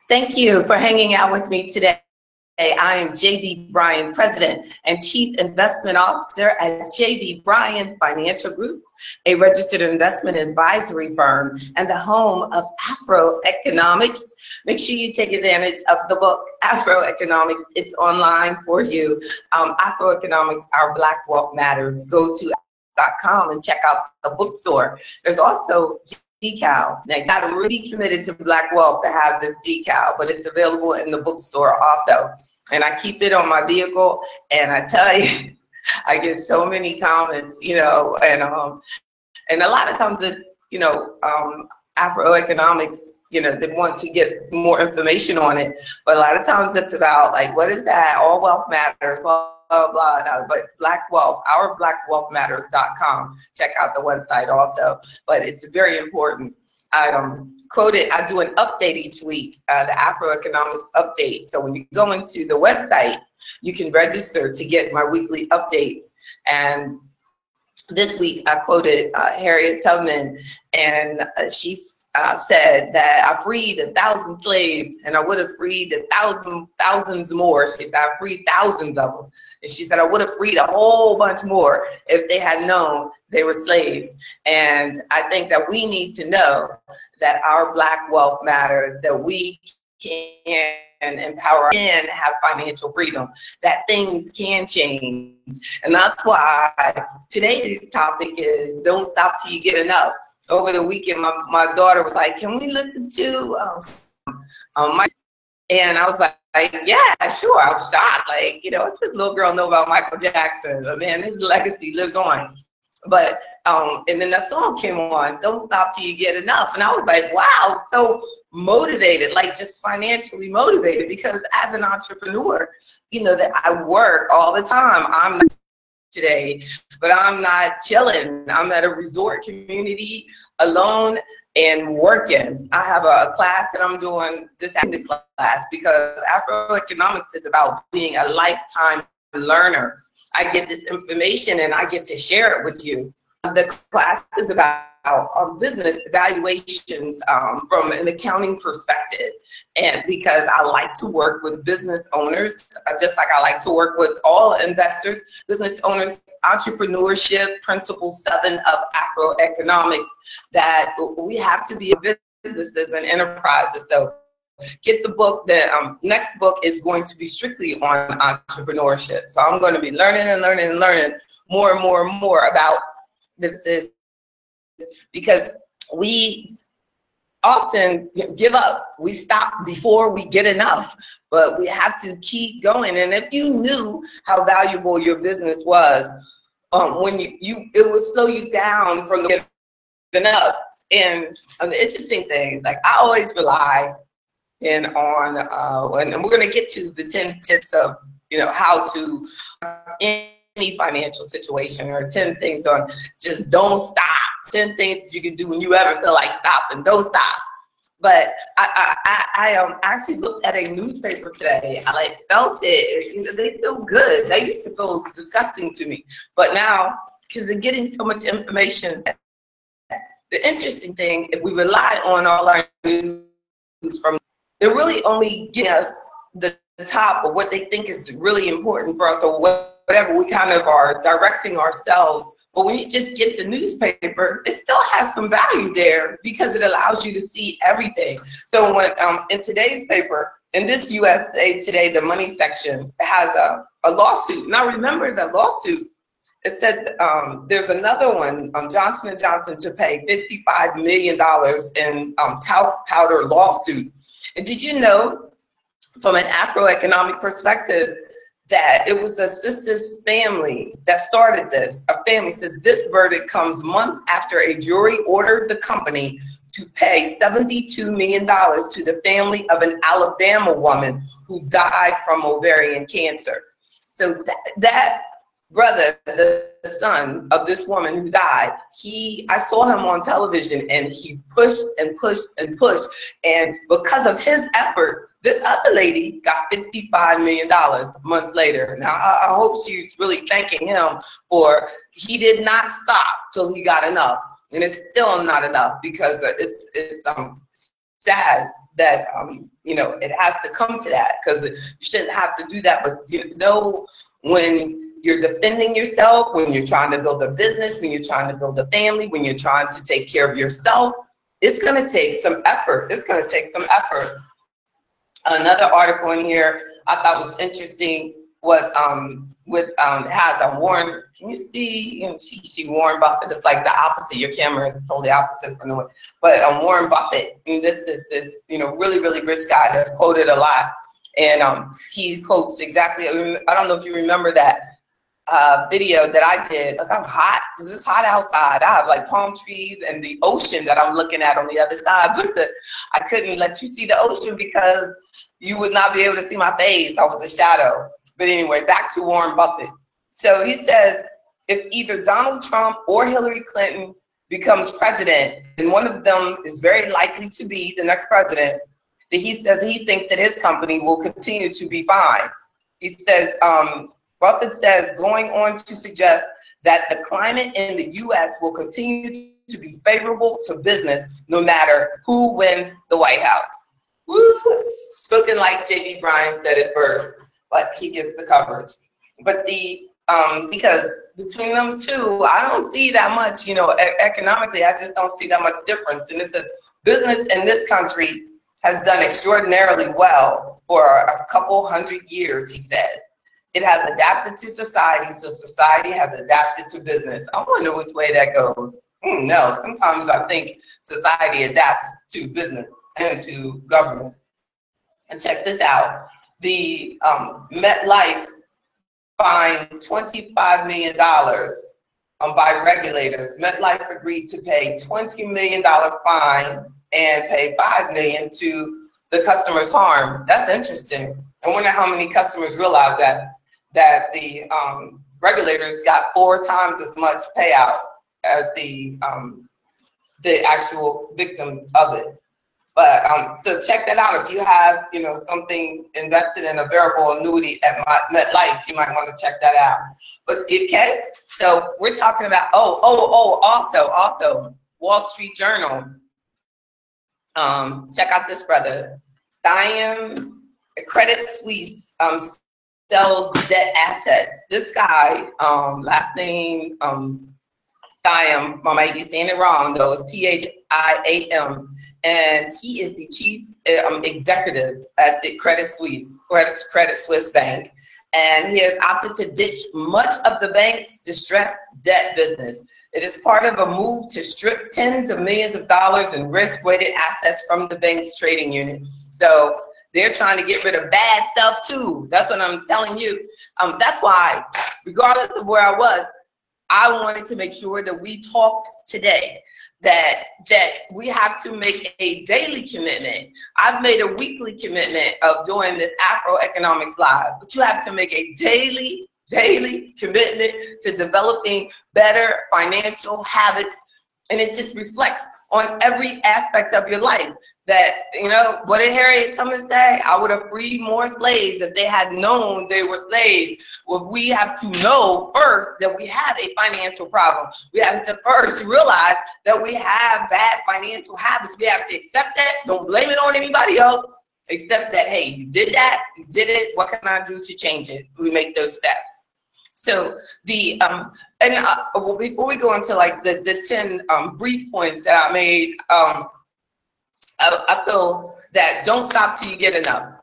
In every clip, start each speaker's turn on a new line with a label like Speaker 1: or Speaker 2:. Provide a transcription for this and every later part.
Speaker 1: Thank you for hanging out with me today. I am JB Bryan, President and Chief Investment Officer at JB Bryan Financial Group, a registered investment advisory firm and the home of Afroeconomics. Make sure you take advantage of the book, Afroeconomics. It's online for you. Afroeconomics, Our Black Wealth Matters. Go to .com and check out the bookstore. There's also decals. Now, you gotta really be committed to Black Wealth to have this decal, but it's available in the bookstore also. And I keep it on my vehicle, and I tell you, I get so many comments, and a lot of times it's, Afroeconomics, they want to get more information on it, but a lot of times it's about, like, what is that? All wealth matters, blah, blah, blah. But Black Wealth, ourblackwealthmatters.com. Check out the website also. But it's very important. I do an update each week, the Afroeconomics update. So when you go into the website, you can register to get my weekly updates. And this week I quoted Harriet Tubman, and she said that I freed 1,000 slaves, and I would have freed thousands more. She said I freed thousands of them, and she said I would have freed a whole bunch more if they had known they were slaves. And I think that we need to know that our Black wealth matters, that we can empower and have financial freedom, that things can change. And that's why today's topic is don't stop till you get enough. Over the weekend, my daughter was like, can we listen to and I was like, yeah, sure. I was shocked. Like, what's this little girl know about Michael Jackson? But man, his legacy lives on. But, and then that song came on, Don't Stop Till You Get Enough. And I was like, wow, I'm so motivated, like just financially motivated, because as an entrepreneur, that I work all the time. I'm not today, but I'm not chilling. I'm at a resort community alone and working. I have a class that I'm doing, this acting class, because Afroeconomics is about being a lifetime learner. I get this information and I get to share it with you. The class is about business evaluations from an accounting perspective. And because I like to work with business owners, just like I like to work with all investors, business owners, entrepreneurship, principle 7 of Afroeconomics, that we have to be businesses and enterprises. So get the book. The next book is going to be strictly on entrepreneurship. So I'm going to be learning and learning and learning more and more and more about this, because we often give up. We stop before we get enough, but we have to keep going. And if you knew how valuable your business was, when it would slow you down from giving up. And the interesting thing is, like, I always rely and we're going to get to the 10 tips of how to any financial situation, or 10 things on just don't stop, 10 things that you can do when you ever feel like stopping. Don't stop. But I actually looked at a newspaper today. I felt it. They feel good. They used to feel disgusting to me, but now, because they're getting so much information. The interesting thing, if we rely on all our news from, they're really only giving us the top of what they think is really important for us, or whatever we kind of are directing ourselves. But when you just get the newspaper, it still has some value there, because it allows you to see everything. So when in today's paper, in this USA Today, the money section, it has a lawsuit. Now remember, the lawsuit, it said there's another one, Johnson & Johnson, to pay $55 million in talc powder lawsuit. And did you know, from an Afroeconomic perspective, that it was a sister's family that started this? A family says this verdict comes months after a jury ordered the company to pay $72 million to the family of an Alabama woman who died from ovarian cancer. So that brother, the son of this woman who died, I saw him on television, and he pushed and pushed and pushed, and because of his effort, this other lady got $55 million months later. Now, I hope she's really thanking him for, he did not stop till he got enough. And it's still not enough, because it's sad that You know, it has to come to that, because you shouldn't have to do that. But you know, when you're defending yourself, when you're trying to build a business, when you're trying to build a family, when you're trying to take care of yourself, it's going to take some effort. It's going to take some effort. Another article in here I thought was interesting was has a Warren. Can you see? You know, see Warren Buffett. It's like the opposite. Your camera is totally opposite from the one. But Warren Buffett. And this is this really rich guy that's quoted a lot, and he quotes exactly. I don't know if you remember that video that I did. Look, I'm hot. Cause it's hot outside. I have like palm trees and the ocean that I'm looking at on the other side, but I couldn't let you see the ocean because you would not be able to see my face. I was a shadow. But anyway, back to Warren Buffett. So he says, if either Donald Trump or Hillary Clinton becomes president, and one of them is very likely to be the next president, that he says he thinks that his company will continue to be fine. He says, Buffett says, going on to suggest that the climate in the U.S. will continue to be favorable to business no matter who wins the White House. Woo! Spoken like J.B. Bryan said it first, but he gets the coverage. But because between them two, I don't see that much, economically, I just don't see that much difference. And it says business in this country has done extraordinarily well for a couple hundred years, he said. It has adapted to society, so society has adapted to business. I wonder which way that goes. No, sometimes I think society adapts to business and to government. And check this out. The MetLife fined $25 million by regulators. MetLife agreed to pay $20 million fine and pay $5 million to the customers harmed. That's interesting. I wonder how many customers realize that the regulators got 4 times as much payout as the actual victims of it. But so check that out. If you have something invested in a variable annuity at MetLife, you might want to check that out. But okay, so we're talking about also Wall Street Journal. Check out this brother, Diem Credit Suisse sells debt assets. This guy, last name Diem, I might be saying it wrong though, it's Thiam. And he is the chief executive at the Credit Suisse Bank. And he has opted to ditch much of the bank's distressed debt business. It is part of a move to strip tens of millions of dollars in risk-weighted assets from the bank's trading unit. So they're trying to get rid of bad stuff too. That's what I'm telling you. That's why, regardless of where I was, I wanted to make sure that we talked today. That we have to make a daily commitment. I've made a weekly commitment of doing this Afro Economics Live, but you have to make a daily commitment to developing better financial habits, and it just reflects on every aspect of your life. That, what did Harriet Tubman say? I would have freed more slaves if they had known they were slaves. Well, we have to know first that we have a financial problem. We have to first realize that we have bad financial habits. We have to accept that. Don't blame it on anybody else. Accept that, hey, you did that, you did it. What can I do to change it? We make those steps. So before we go into like the 10 brief points that I made, I feel that don't stop till you get enough.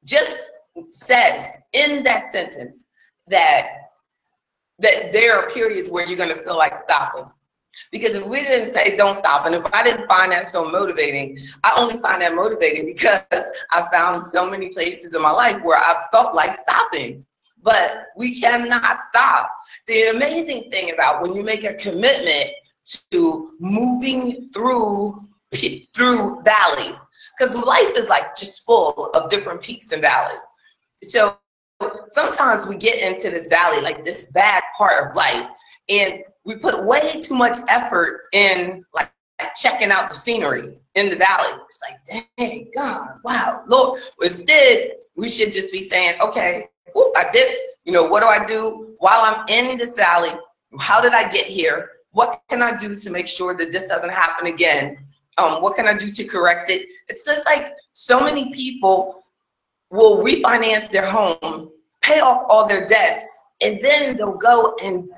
Speaker 1: Just says in that sentence that there are periods where you're going to feel like stopping. Because if we didn't say don't stop, and if I didn't find that so motivating, I only find that motivating because I found so many places in my life where I felt like stopping. But we cannot stop. The amazing thing about when you make a commitment to moving through valleys, because life is like just full of different peaks and valleys. So sometimes we get into this valley, like this bad part of life, and we put way too much effort in like checking out the scenery in the valley. It's like, dang, God, wow, Lord. Instead, we should just be saying, okay, I did it. What do I do while I'm in this valley? How did I get here? What can I do to make sure that this doesn't happen again? What can I do to correct it? It's just like So many people will refinance their home, pay off all their debts, and then they'll go and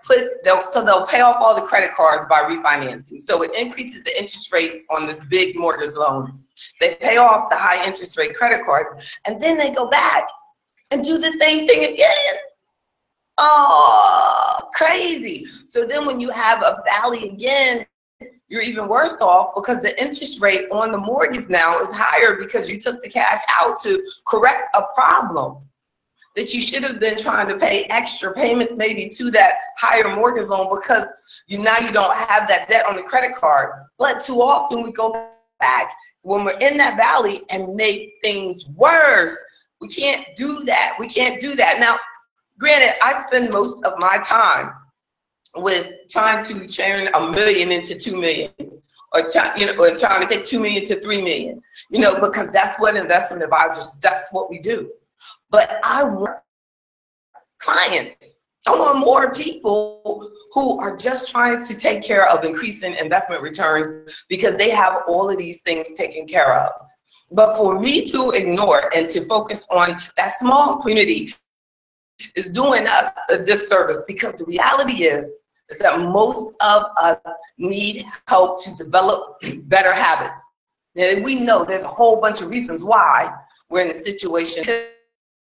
Speaker 1: they'll pay off all the credit cards by refinancing. So it increases the interest rates on this big mortgage loan. They pay off the high interest rate credit cards, and then they go back and do the same thing again. Oh, crazy. So then when you have a valley again, you're even worse off because the interest rate on the mortgage now is higher because you took the cash out to correct a problem that you should have been trying to pay extra payments maybe to that higher mortgage loan because now you don't have that debt on the credit card. But too often we go back when we're in that valley and make things worse. We can't do that. We can't do that. Now, granted, I spend most of my time with trying to turn $1 million into $2 million, or trying to take $2 million to $3 million, because that's what investment advisors, that's what we do. But I want clients. I want more people who are just trying to take care of increasing investment returns because they have all of these things taken care of. But for me to ignore and to focus on that small community is doing us a disservice, because the reality is that most of us need help to develop better habits. And we know there's a whole bunch of reasons why we're in a situation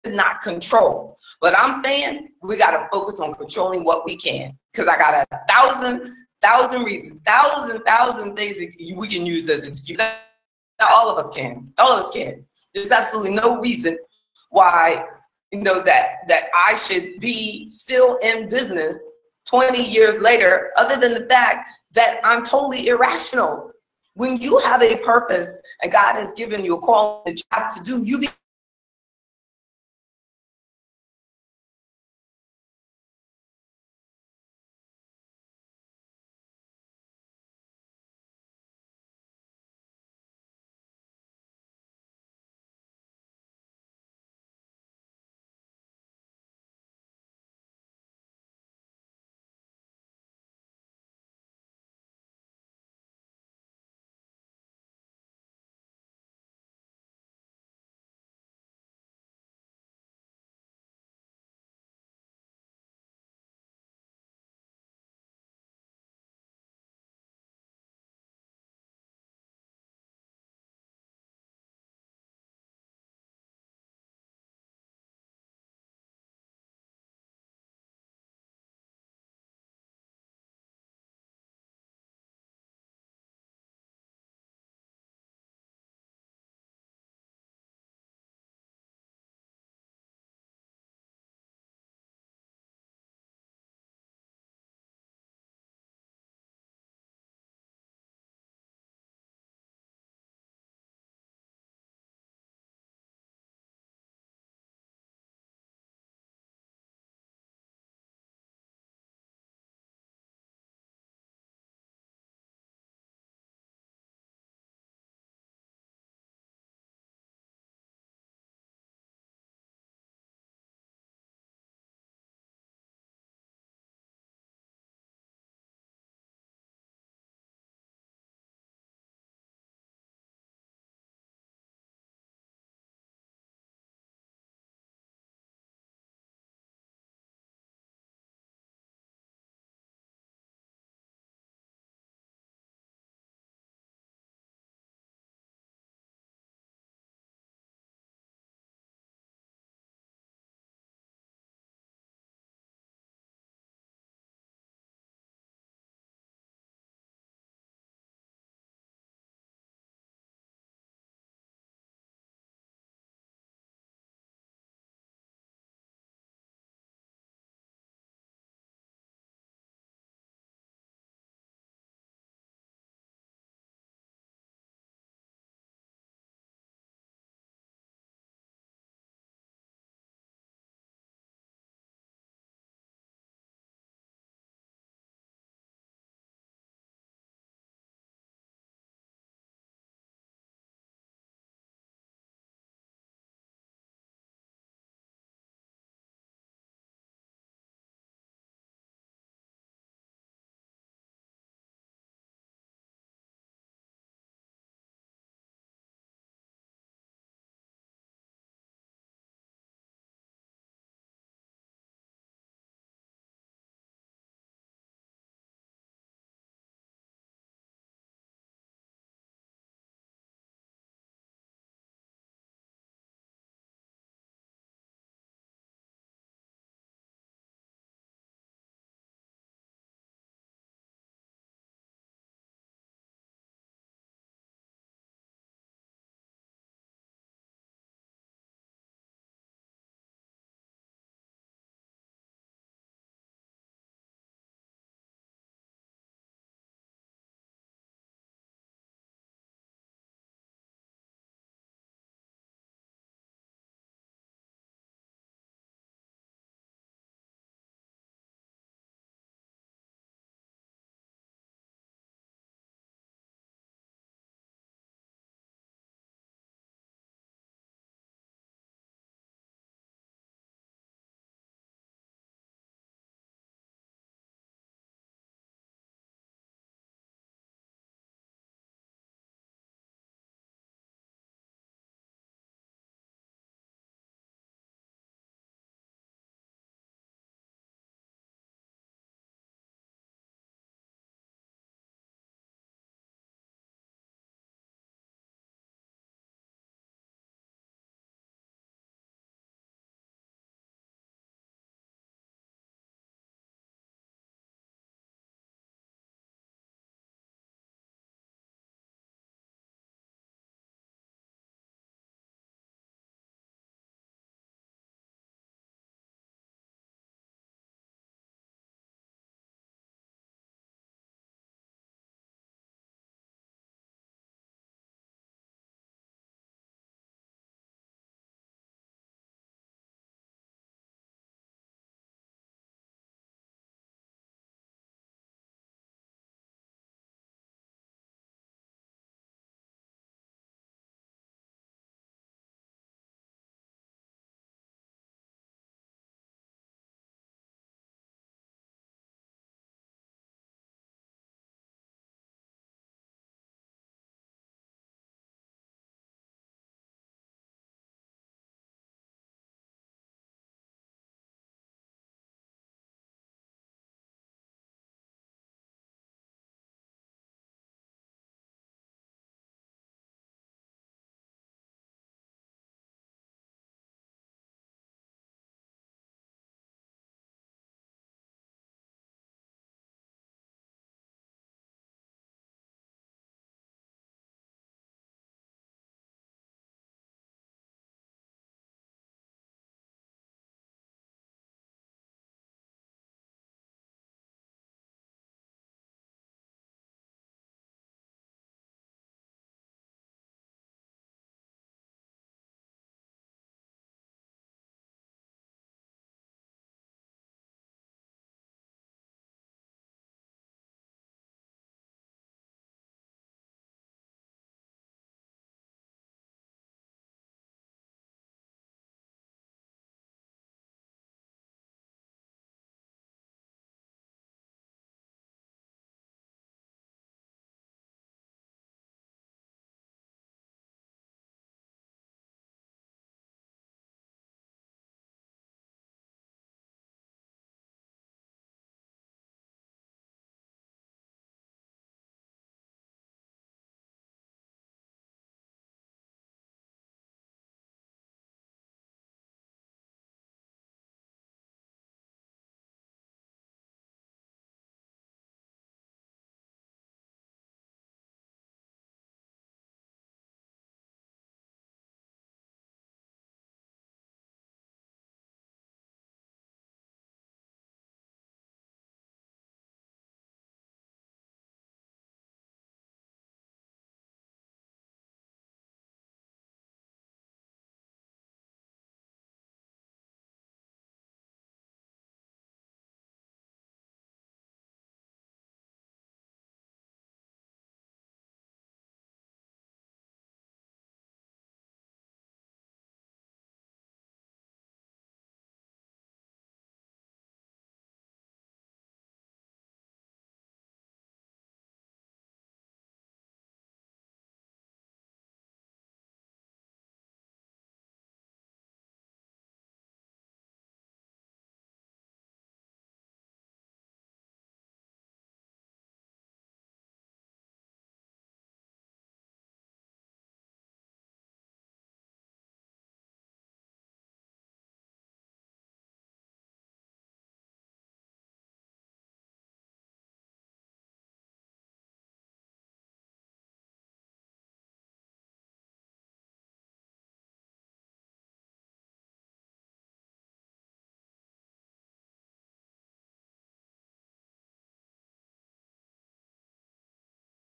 Speaker 1: not control. But I'm saying we got to focus on controlling what we can, because I got a thousand reasons, thousand things that we can use as excuses. Now, all of us can. There's absolutely no reason why that I should be still in business 20 years later, other than the fact that I'm totally irrational. When you have a purpose and God has given you a call that you have to do, you